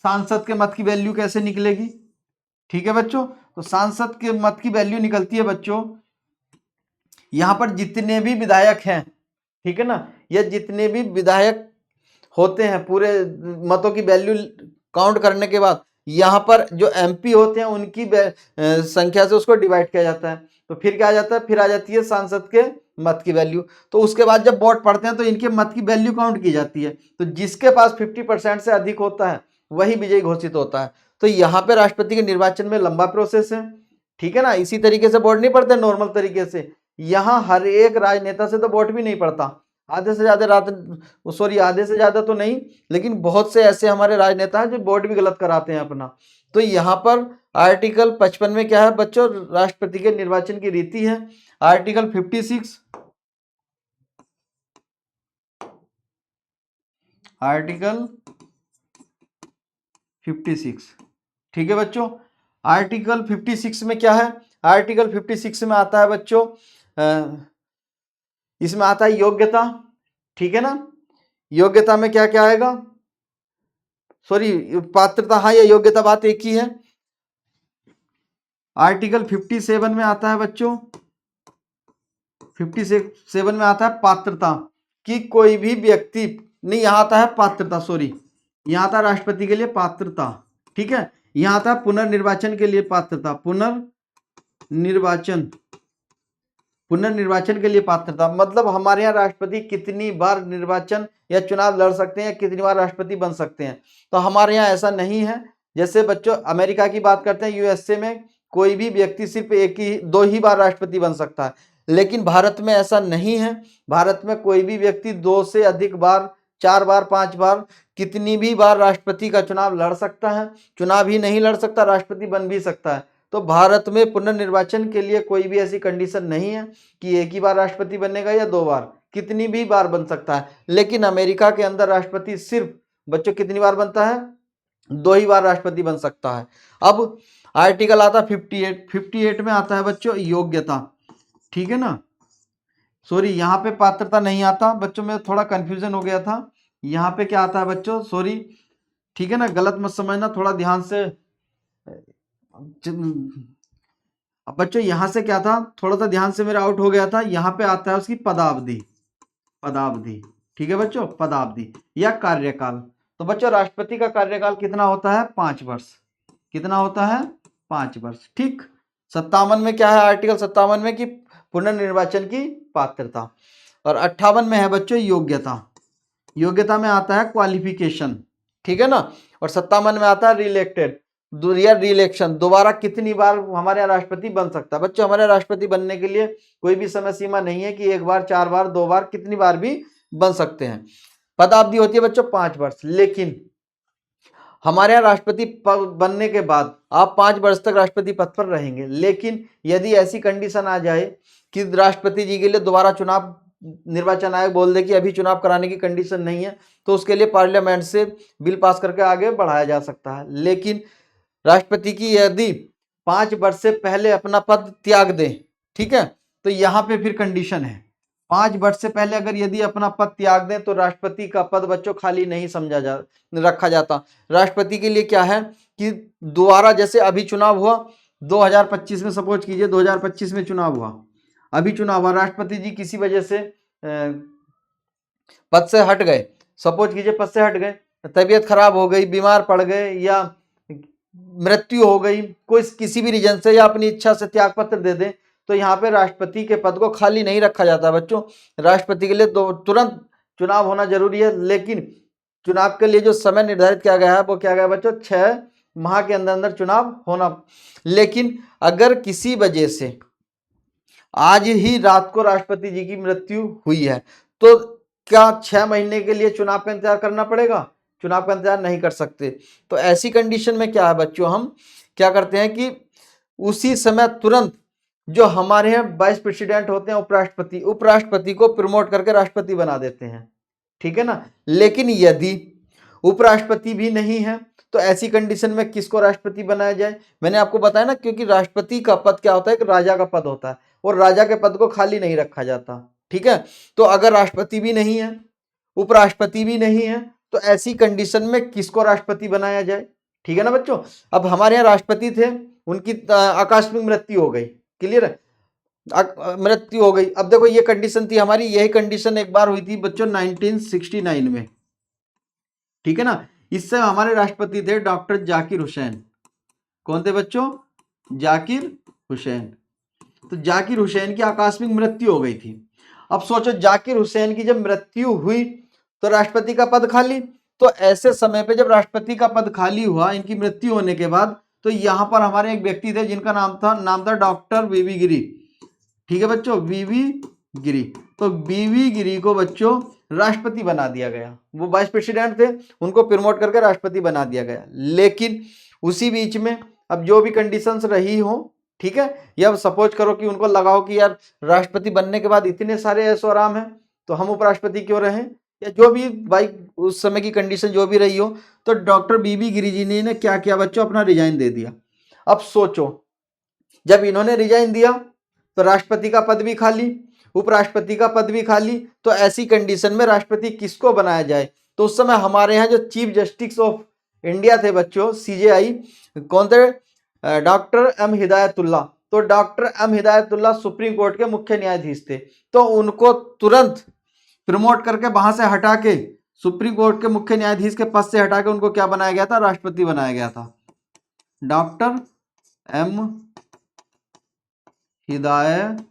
सांसद के मत की वैल्यू कैसे निकलेगी, ठीक है बच्चों। तो सांसद के मत की वैल्यू निकलती है बच्चों, यहां पर जितने भी विधायक हैं, ठीक है ना, या जितने भी विधायक होते हैं पूरे मतों की वैल्यू काउंट करने के बाद यहाँ पर जो एमपी होते हैं उनकी संख्या से उसको डिवाइड किया जाता है। तो फिर क्या आ जाता है, फिर आ जाती है सांसद के मत की वैल्यू। तो उसके बाद जब वोट पड़ते हैं तो इनके मत की वैल्यू काउंट की जाती है। तो जिसके पास 50% से अधिक होता है वही विजयी घोषित होता है। तो यहाँ पे राष्ट्रपति के निर्वाचन में लंबा प्रोसेस है, ठीक है ना। इसी तरीके से वोट नहीं पड़ते नॉर्मल तरीके से, यहाँ हर एक राजनेता से तो वोट भी नहीं पड़ता, आधे से ज्यादा तो नहीं, लेकिन बहुत से ऐसे हमारे राजनेता हैं जो वोट भी गलत कराते हैं अपना। तो यहाँ पर आर्टिकल 55 में क्या है बच्चों, राष्ट्रपति के निर्वाचन की रीति है। आर्टिकल 56, आर्टिकल 56, ठीक है बच्चों। आर्टिकल 56 में क्या है, आर्टिकल 56 में आता है बच्चों, इसमें आता है योग्यता, ठीक है ना। योग्यता में क्या क्या आएगा, सॉरी पात्रता, हाँ ये योग्यता बात एक ही है। आर्टिकल 57 में आता है बच्चों, 57 में आता है पात्रता, कि कोई भी व्यक्ति, नहीं यहाँ आता है पात्रता, सॉरी यहाँ आता है राष्ट्रपति के लिए पात्रता, ठीक है। यहाँ आता है पुनर्निर्वाचन के लिए पात्रता, पुनर्निर्वाचन के लिए पात्रता, मतलब हमारे यहाँ राष्ट्रपति कितनी बार निर्वाचन या चुनाव लड़ सकते हैं या कितनी बार राष्ट्रपति बन सकते हैं। तो हमारे यहाँ ऐसा नहीं है। जैसे बच्चों अमेरिका की बात करते हैं, यूएसए में कोई भी व्यक्ति सिर्फ दो ही बार राष्ट्रपति बन सकता है, लेकिन भारत में ऐसा नहीं है। भारत में कोई भी व्यक्ति 2 से अधिक बार, 4 बार, 5 बार, कितनी भी बार राष्ट्रपति का चुनाव लड़ सकता है। चुनाव ही नहीं लड़ सकता, राष्ट्रपति बन भी सकता है। तो भारत में पुनर्निर्वाचन के लिए कोई भी ऐसी कंडीशन नहीं है कि एक ही बार राष्ट्रपति बनेगा या 2 बार, कितनी भी बार बन सकता है। लेकिन अमेरिका के अंदर राष्ट्रपति सिर्फ बच्चों कितनी बार बनता है, 2 ही बार राष्ट्रपति बन सकता है। अब आर्टिकल आता है 58 में आता है बच्चों योग्यता, ठीक है ना। सॉरी यहाँ पे पात्रता नहीं आता बच्चों, में थोड़ा कंफ्यूजन हो गया था। यहाँ पे क्या आता है बच्चों, सॉरी, ठीक है ना, गलत मत समझना, थोड़ा ध्यान से। अब बच्चों यहाँ से क्या था, थोड़ा सा ध्यान से मेरा आउट हो गया था। यहाँ पे आता है उसकी पदावधि, पदावधि, ठीक है बच्चों, पदावधि या कार्यकाल। तो बच्चों राष्ट्रपति का कार्यकाल कितना होता है, 5 वर्ष। कितना होता है, 5 वर्ष, ठीक। 57 में क्या है, आर्टिकल 57 में कि पुनर्निर्वाचन की पात्रता। और 58 में है बच्चों योग्यता, योग्यता में आता है क्वालिफिकेशन, ठीक है ना। और 57 में आता है रिलेक्टेड, या रिलेक्शन, दोबारा कितनी बार हमारे यहाँ राष्ट्रपति बन सकता है। बच्चों हमारे राष्ट्रपति बनने के लिए कोई भी समय सीमा नहीं है कि 1 बार, 4 बार, 2 बार, कितनी बार भी बन सकते हैं। पदावधि होती है बच्चों 5 वर्ष। लेकिन हमारे यहाँ राष्ट्रपति बनने के बाद आप 5 वर्ष तक राष्ट्रपति पद पर रहेंगे। लेकिन यदि ऐसी कंडीशन आ जाए कि राष्ट्रपति जी के लिए दोबारा चुनाव, निर्वाचन आयोग बोल दे कि अभी चुनाव कराने की कंडीशन नहीं है, तो उसके लिए पार्लियामेंट से बिल पास करके आगे बढ़ाया जा सकता है। लेकिन राष्ट्रपति की यदि 5 वर्ष से पहले अपना पद त्याग दे। ठीक है, तो यहाँ पे फिर कंडीशन है 5 वर्ष से पहले अगर यदि अपना पद त्याग दें तो राष्ट्रपति का पद बच्चों खाली नहीं रखा जाता। राष्ट्रपति के लिए क्या है कि दोबारा जैसे अभी चुनाव हुआ 2025 में, सपोज कीजिए 2025 में चुनाव हुआ, अभी चुनाव हुआ, राष्ट्रपति जी किसी वजह से पद से हट गए, सपोज कीजिए पद से हट गए, तबीयत खराब हो गई, बीमार पड़ गए या मृत्यु हो गई, कोई किसी भी रीजन से, या अपनी इच्छा से त्याग पत्र दे दे, तो यहाँ पे राष्ट्रपति के पद को खाली नहीं रखा जाता बच्चों। राष्ट्रपति के लिए तुरंत चुनाव होना जरूरी है, लेकिन चुनाव के लिए जो समय निर्धारित किया गया है वो क्या गया बच्चों, 6 माह के अंदर अंदर चुनाव होना। लेकिन अगर किसी वजह से आज ही रात को राष्ट्रपति जी की मृत्यु हुई है तो क्या 6 महीने के लिए चुनाव का इंतजार करना पड़ेगा? चुनाव का इंतजार नहीं कर सकते। तो ऐसी कंडीशन में क्या है बच्चों, हम क्या करते हैं कि उसी समय तुरंत जो हमारे यहाँ वाइस प्रेसिडेंट होते हैं, उपराष्ट्रपति को प्रमोट करके राष्ट्रपति बना देते हैं। ठीक है ना। लेकिन यदि उपराष्ट्रपति भी नहीं है तो ऐसी कंडीशन में किसको राष्ट्रपति बनाया जाए? मैंने आपको बताया ना, क्योंकि राष्ट्रपति का पद क्या होता है, एक राजा का पद होता है और राजा के पद को खाली नहीं रखा जाता। ठीक है, तो अगर राष्ट्रपति भी नहीं है, उपराष्ट्रपति भी नहीं है, तो ऐसी कंडीशन में किसको राष्ट्रपति बनाया जाए? ठीक है ना बच्चों। अब हमारे यहाँ राष्ट्रपति थे, उनकी आकस्मिक मृत्यु हो गई, क्लियर है, मृत्यु हो गई। अब देखो ये कंडीशन थी हमारी, यही कंडीशन एक बार हुई थी बच्चों 1969 में। ठीक है ना। इससे हमारे राष्ट्रपति थे डॉक्टर जाकिर हुसैन। कौन थे बच्चों? जाकिर हुसैन। तो जाकिर हुसैन की आकस्मिक मृत्यु हो गई थी। अब सोचो जाकिर हुसैन की जब मृत्यु हुई तो राष्ट्रपति का पद खाली, तो ऐसे समय पे जब राष्ट्रपति का पद खाली हुआ इनकी मृत्यु होने के बाद, तो यहां पर हमारे एक व्यक्ति थे जिनका नाम था डॉक्टर वीवी गिरी। ठीक है बच्चों, वीवी गिरी। तो वीवी गिरी को बच्चों राष्ट्रपति बना दिया गया। वो वाइस प्रेसिडेंट थे, उनको प्रमोट करके राष्ट्रपति बना दिया गया। लेकिन उसी बीच में अब जो भी कंडीशंस रही हो, ठीक है, या सपोज करो कि उनको लगाओ कि यार राष्ट्रपति बनने के बाद इतने सारे ऐशो आराम है तो हम उपराष्ट्रपति क्यों रहें, या जो भी भाई उस समय की कंडीशन जो भी रही हो, तो डॉक्टर बीबी गिरी जी ने क्या किया बच्चों, अपना रिजाइन दे दिया। अब सोचो जब इन्होंने रिजाइन दिया तो राष्ट्रपति का पद भी खाली, उपराष्ट्रपति का पद भी खाली, तो ऐसी कंडीशन में राष्ट्रपति किसको बनाया जाए? तो उस समय हमारे यहाँ जो चीफ जस्टिस ऑफ इंडिया थे बच्चों, सीजेआई, कौन थे? Doctor M Hidayatullah. तो doctor M Hidayatullah supreme court के मुख्य न्यायाधीश थे, तो उनको तुरंत प्रमोट करके वहां से हटा के, सुप्रीम कोर्ट के मुख्य न्यायाधीश के पद से हटा के उनको क्या बनाया गया था? राष्ट्रपति बनाया गया था। डॉक्टर एम हिदायतुल्ला,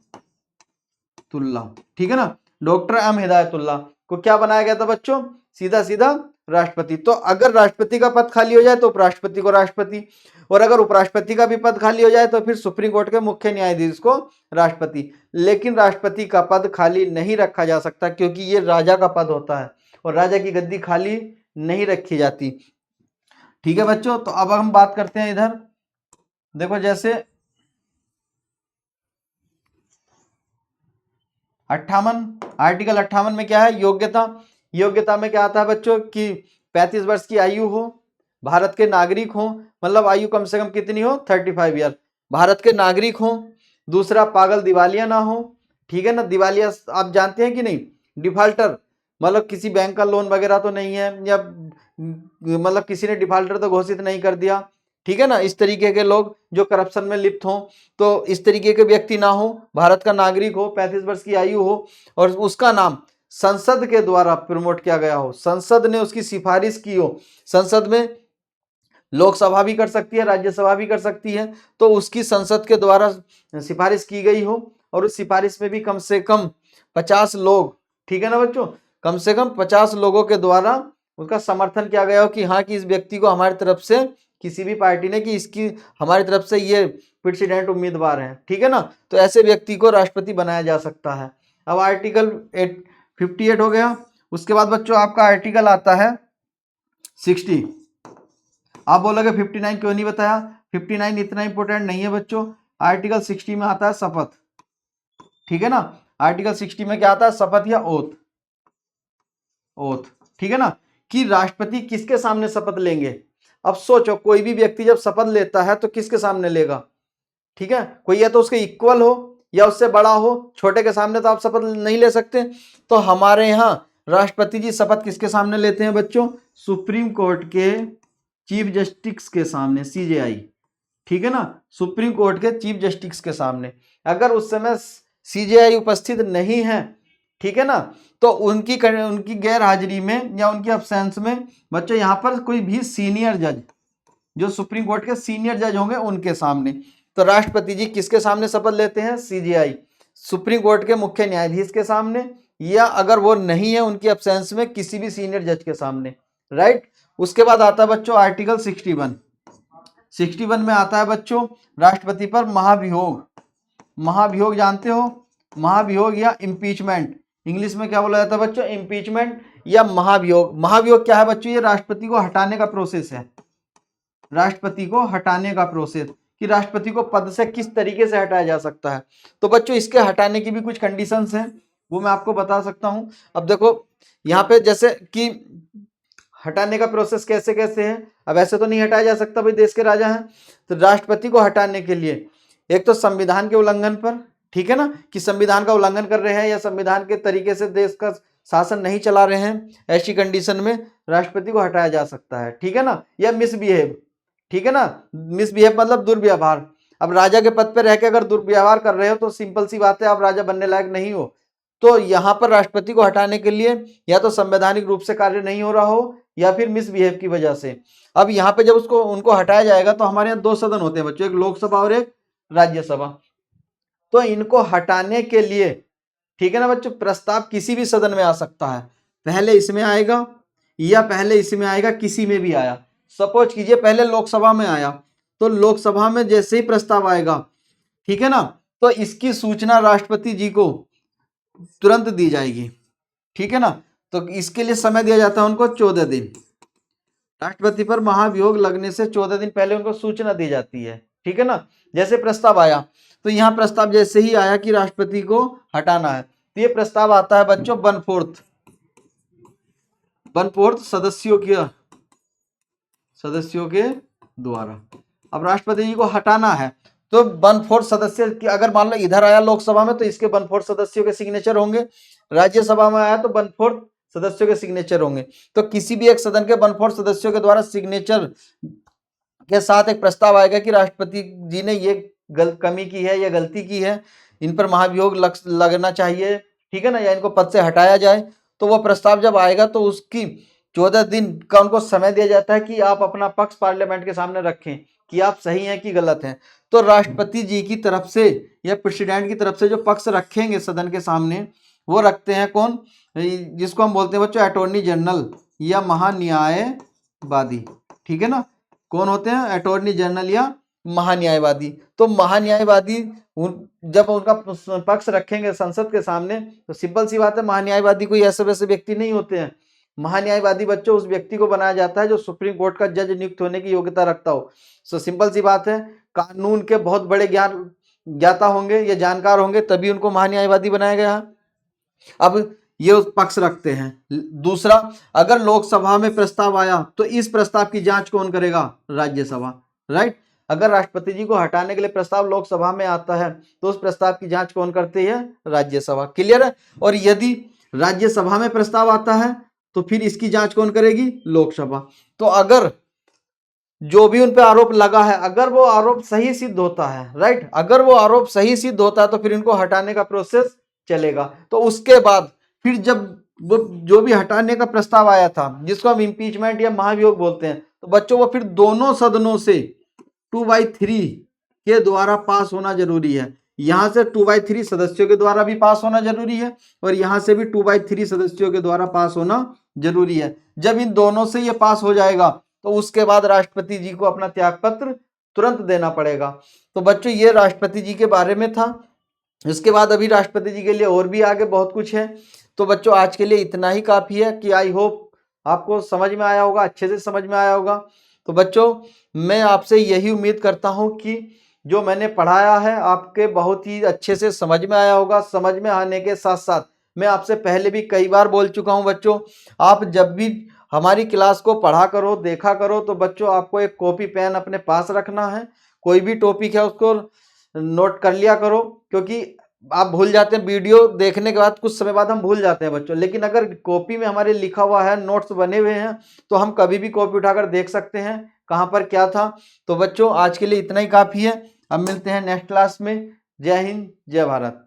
ठीक है ना, डॉक्टर एम हिदायतुल्ला को क्या बनाया गया था बच्चों? सीधा सीधा राष्ट्रपति। तो अगर राष्ट्रपति का पद खाली हो जाए तो उपराष्ट्रपति को राष्ट्रपति, और अगर उपराष्ट्रपति का भी पद खाली हो जाए तो फिर सुप्रीम कोर्ट के मुख्य न्यायाधीश को राष्ट्रपति। लेकिन राष्ट्रपति का पद खाली नहीं रखा जा सकता क्योंकि ये राजा का पद होता है और राजा की गद्दी खाली नहीं रखी जाती। ठीक है बच्चों, तो अब हम बात करते हैं इधर, देखो जैसे 58, आर्टिकल 58 में क्या है? योग्यता। योग्यता में क्या आता है बच्चों कि 35 वर्ष की आयु हो, भारत के नागरिक हो, मतलब आयु कम से कम कितनी हो? 35 ईयर, भारत के नागरिक हो। दूसरा, पागल दिवालिया ना हो। ठीक है ना, दिवालिया आप जानते हैं कि नहीं? डिफॉल्टर मतलब किसी बैंक का लोन वगैरह तो नहीं है, या मतलब किसी ने डिफॉल्टर तो घोषित नहीं कर दिया, ठीक है ना, इस तरीके के लोग जो करप्शन में लिप्त हों, तो इस तरीके के व्यक्ति ना हो, भारत का नागरिक हो, 35 वर्ष की आयु हो, और उसका नाम संसद के द्वारा प्रमोट किया गया हो, संसद ने उसकी सिफारिश की हो। संसद में लोकसभा भी कर सकती है, राज्यसभा भी कर सकती है, तो उसकी संसद के द्वारा सिफारिश की गई हो, और उस सिफारिश में भी कम से कम 50 लोग, ठीक है ना बच्चों, कम से कम 50 लोगों के द्वारा उसका समर्थन किया गया हो कि हाँ कि इस व्यक्ति को हमारी तरफ से, किसी भी पार्टी ने, कि इसकी हमारी तरफ से ये प्रेसिडेंट उम्मीदवार हैं, ठीक है ना, तो ऐसे व्यक्ति को राष्ट्रपति बनाया जा सकता है। अब आर्टिकल 58 हो गया। उसके बाद बच्चों आपका आर्टिकल आता है 60। आप बोलोगे 59 क्यों नहीं बताया? 59 इतना इंपॉर्टेंट नहीं है बच्चों। आर्टिकल 60 में आता है शपथ, ठीक है ना, आर्टिकल 60 में क्या आता है? शपथ या ओथ, ओथ, ठीक है ना, कि राष्ट्रपति किसके सामने शपथ लेंगे। अब सोचो कोई भी व्यक्ति जब शपथ लेता है तो किसके सामने लेगा? ठीक है, कोई या तो उसके इक्वल हो या उससे बड़ा हो, छोटे के सामने तो आप शपथ नहीं ले सकते। तो हमारे यहाँ राष्ट्रपति जी शपथ किसके सामने लेते हैं बच्चों? सुप्रीम कोर्ट के चीफ जस्टिस के सामने, CJI, ठीक है ना, सुप्रीम कोर्ट के चीफ जस्टिस के सामने। अगर उस समय CJI उपस्थित नहीं है, ठीक है ना, तो उनकी गैर हाजिरी में या उनकी अब्सेंस में बच्चों यहाँ पर कोई भी सीनियर जज, जो सुप्रीम कोर्ट के सीनियर जज होंगे उनके सामने। तो राष्ट्रपति जी किसके सामने शपथ लेते हैं? CJI, सुप्रीम कोर्ट के मुख्य न्यायाधीश के सामने, या अगर वो नहीं है उनकी अब्सेंस में किसी भी सीनियर जज के सामने, राइट। उसके बाद आता है बच्चों आर्टिकल 61 में आता है बच्चों राष्ट्रपति पर महाभियोग। महाभियोग जानते हो? महाभियोग या इम्पीचमेंट, इंग्लिश में क्या बोला जाता है बच्चों? इम्पीचमेंट या महाभियोग। महाभियोग क्या है बच्चों? ये राष्ट्रपति को हटाने का प्रोसेस है, राष्ट्रपति को हटाने का प्रोसेस, कि राष्ट्रपति को पद से किस तरीके से हटाया जा सकता है। तो बच्चों इसके हटाने की भी कुछ कंडीशंस हैं, वो मैं आपको बता सकता हूं। अब देखो यहाँ पे जैसे कि हटाने का प्रोसेस कैसे कैसे है। अब ऐसे तो नहीं हटाया जा सकता, भाई देश के राजा हैं। तो राष्ट्रपति को हटाने के लिए एक तो संविधान के उल्लंघन पर, ठीक है ना, कि संविधान का उल्लंघन कर रहे हैं या संविधान के तरीके से देश का शासन नहीं चला रहे हैं, ऐसी कंडीशन में राष्ट्रपति को हटाया जा सकता है, ठीक है ना। या मिसबिहेव, ठीक है ना, मिसबिहेव मतलब दुर्व्यवहार। अब राजा के पद पर रह के अगर दुर्व्यवहार कर रहे हो तो सिंपल सी बात है आप राजा बनने लायक नहीं हो। तो यहाँ पर राष्ट्रपति को हटाने के लिए या तो संवैधानिक रूप से कार्य नहीं हो रहा हो या फिर मिसबिहेव की वजह से। अब यहाँ पे जब उनको हटाया जाएगा तो हमारे यहाँ 2 सदन होते हैं बच्चों, एक लोकसभा और एक राज्यसभा। तो इनको हटाने के लिए, ठीक है ना बच्चों, प्रस्ताव किसी भी सदन में आ सकता है, पहले इसमें आएगा या पहले इसमें आएगा, किसी में भी आया। सपोज कीजिए पहले लोकसभा में आया, तो लोकसभा में जैसे ही प्रस्ताव आएगा, ठीक है ना, तो इसकी सूचना राष्ट्रपति जी को तुरंत दी जाएगी, ठीक है ना। तो इसके लिए समय दिया जाता है उनको 14 दिन। राष्ट्रपति पर महाभियोग लगने से 14 दिन पहले उनको सूचना दी जाती है, ठीक है ना। जैसे प्रस्ताव आया, तो यहाँ प्रस्ताव जैसे ही आया कि राष्ट्रपति को हटाना है, तो ये प्रस्ताव आता है बच्चों 1/4 सदस्यों के द्वारा। अब राष्ट्रपति जी को हटाना है तो 1/4 सदस्य की, अगर मान लो इधर आया लोकसभा में तो इसके 1/4 सदस्यों के सिग्नेचर होंगे, राज्यसभा में आया तो 1/4 सदस्यों के सिग्नेचर होंगे। तो किसी भी एक सदन के 1/4 सदस्यों के द्वारा सिग्नेचर के साथ एक प्रस्ताव आएगा कि राष्ट्रपति जी ने ये कमी की है या गलती की है, इन पर महाभियोग लगना चाहिए, ठीक है ना, या इनको पद से हटाया जाए। तो वो प्रस्ताव जब आएगा तो उसकी 14 दिन का उनको समय दिया जाता है कि आप अपना पक्ष पार्लियामेंट के सामने रखें कि आप सही हैं कि गलत हैं। तो राष्ट्रपति जी की तरफ से या प्रेसिडेंट की तरफ से जो पक्ष रखेंगे सदन के सामने, वो रखते हैं कौन? जिसको हम बोलते हैं बच्चों अटॉर्नी जनरल या महान्यायवादी, ठीक है ना। कौन होते हैं? अटॉर्नी जनरल या महान्यायवादी। तो महान्यायवादी जब उनका पक्ष रखेंगे संसद के सामने, तो सिंपल सी बात है महान्यायवादी कोई ऐसे वैसे व्यक्ति नहीं होते हैं। महान्यायवादी बच्चों उस व्यक्ति को बनाया जाता है जो सुप्रीम कोर्ट का जज नियुक्त होने की योग्यता रखता हो। सो सिंपल सी बात है, कानून के बहुत बड़े ज्ञाता होंगे या जानकार होंगे, तभी उनको महान्यायवादी बनाया गया। अब ये उस पक्ष रखते हैं। दूसरा, अगर लोकसभा में प्रस्ताव आया तो इस प्रस्ताव की जांच कौन करेगा? राज्यसभा, राइट। अगर राष्ट्रपति जी को हटाने के लिए प्रस्ताव लोकसभा में आता है तो उस प्रस्ताव की जांच कौन करती है? राज्यसभा। क्लियर है। और यदि राज्यसभा में प्रस्ताव आता है तो फिर इसकी जांच कौन करेगी? लोकसभा। तो अगर जो भी उन पे आरोप लगा है, अगर वो आरोप सही सिद्ध होता है, राइट, अगर वो आरोप सही सिद्ध होता है तो फिर इनको हटाने का प्रोसेस चलेगा। तो उसके बाद फिर जब वो जो भी हटाने का प्रस्ताव आया था, जिसको हम इम्पीचमेंट या महाभियोग बोलते हैं, तो बच्चों वो फिर दोनों सदनों से 2/3 के द्वारा पास होना जरूरी है। यहां से 2/3 सदस्यों के द्वारा भी पास होना जरूरी है और यहां से भी 2/3 सदस्यों के द्वारा पास होना जरूरी है। जब इन दोनों से ये पास हो जाएगा तो उसके बाद राष्ट्रपति जी को अपना त्यागपत्र तुरंत देना पड़ेगा। तो बच्चों ये राष्ट्रपति जी के बारे में था। इसके बाद अभी राष्ट्रपति जी के लिए और भी आगे बहुत कुछ है। तो बच्चों आज के लिए इतना ही काफ़ी है कि आई होप आपको समझ में आया होगा, अच्छे से समझ में आया होगा। तो बच्चों मैं आपसे यही उम्मीद करता हूं कि जो मैंने पढ़ाया है आपके बहुत ही अच्छे से समझ में आया होगा। समझ में आने के साथ साथ मैं आपसे पहले भी कई बार बोल चुका हूं बच्चों, आप जब भी हमारी क्लास को पढ़ा करो, देखा करो, तो बच्चों आपको एक कॉपी पेन अपने पास रखना है। कोई भी टॉपिक है उसको नोट कर लिया करो, क्योंकि आप भूल जाते हैं वीडियो देखने के बाद, कुछ समय बाद हम भूल जाते हैं बच्चों। लेकिन अगर कॉपी में हमारे लिखा हुआ है, नोट्स बने हुए हैं, तो हम कभी भी कॉपी उठाकर देख सकते हैं कहाँ पर क्या था। तो बच्चों आज के लिए इतना ही काफ़ी है। अब मिलते हैं नेक्स्ट क्लास में। जय हिंद, जय भारत।